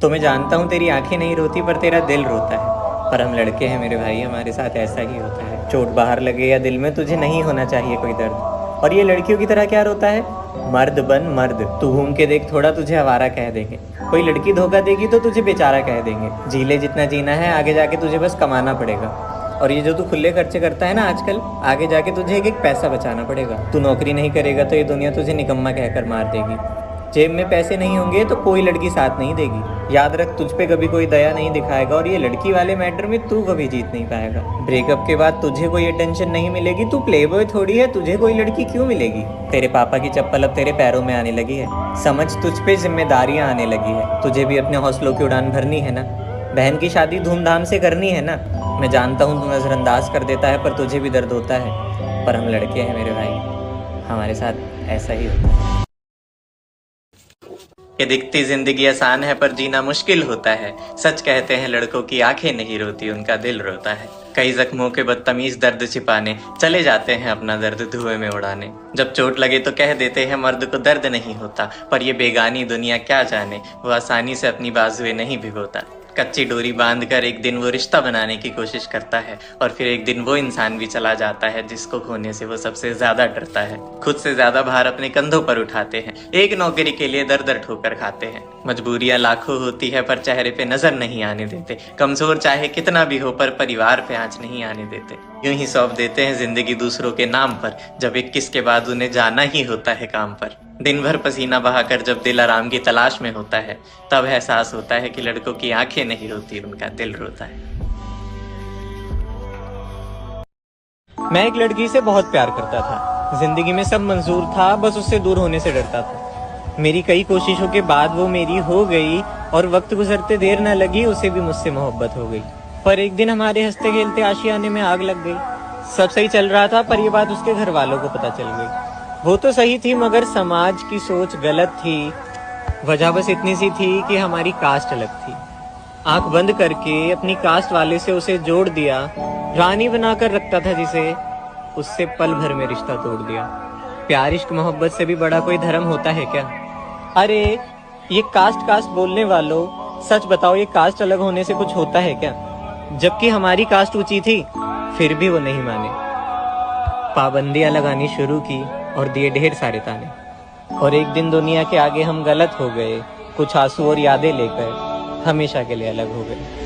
तो मैं जानता हूँ तेरी आंखें नहीं रोती पर तेरा दिल रोता है। पर हम लड़के हैं मेरे भाई, हमारे साथ ऐसा ही होता है। चोट बाहर लगे या दिल में, तुझे नहीं होना चाहिए कोई दर्द। और ये लड़कियों की तरह क्या रोता है? मर्द बन मर्द, तू घूम के देख थोड़ा, तुझे आवारा कह देंगे। कोई लड़की धोखा देगी तो तुझे बेचारा कह देंगे। जी ले जितना जीना है, आगे जाके तुझे बस कमाना पड़ेगा। और ये जो तू खुले खर्चे करता है ना आजकल, आगे जाके तुझे एक एक पैसा बचाना पड़ेगा। तू नौकरी नहीं करेगा तो ये दुनिया तुझे निकम्मा कहकर मार देगी। जेब में पैसे नहीं होंगे तो कोई लड़की साथ नहीं देगी। याद रख, तुझ पे कभी कोई दया नहीं दिखाएगा, और ये लड़की वाले मैटर में तू कभी जीत नहीं पाएगा। ब्रेकअप के बाद तुझे कोई अटेंशन नहीं मिलेगी, तू प्लेबॉय थोड़ी है, तुझे कोई लड़की क्यों मिलेगी? तेरे पापा की चप्पल अब तेरे पैरों में आने लगी है, समझ तुझ पे जिम्मेदारियां आने लगी है। तुझे भी अपने हौसलों की उड़ान भरनी है ना, बहन की शादी धूमधाम से करनी है ना। मैं जानता हूँ तू नज़रअंदाज कर देता है, पर तुझे भी दर्द होता है। पर हम लड़के हैं मेरे भाई, हमारे साथ ऐसा ही होता है। ये दिखती जिंदगी आसान है पर जीना मुश्किल होता है। सच कहते हैं लड़कों की आंखें नहीं रोती, उनका दिल रोता है। कई जख्मों के बदतमीज दर्द छिपाने चले जाते हैं अपना दर्द धुएं में उड़ाने। जब चोट लगे तो कह देते हैं मर्द को दर्द नहीं होता, पर ये बेगानी दुनिया क्या जाने, वो आसानी से अपनी बाजुएं नहीं भिगोता। कच्ची डोरी बांधकर एक दिन वो रिश्ता बनाने की कोशिश करता है, और फिर एक दिन वो इंसान भी चला जाता है जिसको खोने से वो सबसे ज्यादा डरता है। खुद से ज्यादा भार अपने कंधों पर उठाते हैं, एक नौकरी के लिए दर दर ठोकर खाते हैं। मजबूरियां लाखों होती है पर चेहरे पे नजर नहीं आने देते। कमजोर चाहे कितना भी हो पर परिवार पे आंच नहीं आने देते। यूं ही सौंप देते हैं जिंदगी दूसरों के नाम पर, जब 21 के बाद उन्हें जाना ही होता है काम पर। दिन भर पसीना बहाकर जब दिल आराम की तलाश में होता है, तब एहसास होता है कि लड़कों की आंखें नहीं रोती, उनका दिल रोता है। मैं एक लड़की से बहुत प्यार करता था, जिंदगी में सब मंजूर था, बस उससे दूर होने से डरता था। मेरी कई कोशिशों के बाद वो मेरी हो गई, और वक्त गुजरते देर न लगी, उसे भी मुझसे मोहब्बत हो गई। पर एक दिन हमारे हंसते खेलते आशियाने में आग लग गई। सब सही चल रहा था, पर ये बात उसके घर वालों को पता चल गई। वो तो सही थी मगर समाज की सोच गलत थी। वजह बस इतनी सी थी कि हमारी कास्ट अलग थी। आंख बंद करके अपनी कास्ट वाले से उसे जोड़ दिया। रानी बनाकर रखता था जिसे, उससे पल भर में रिश्ता तोड़ दिया। प्यार इश्क मोहब्बत से भी बड़ा कोई धर्म होता है क्या? अरे ये कास्ट बोलने वालों, सच बताओ, ये कास्ट अलग होने से कुछ होता है क्या? जबकि हमारी कास्ट ऊंची थी, फिर भी वो नहीं माने। पाबंदियां लगानी शुरू की और दिए ढेर सारे ताने। और एक दिन दुनिया के आगे हम गलत हो गए, कुछ आंसू और यादें लेकर हमेशा के लिए अलग हो गए।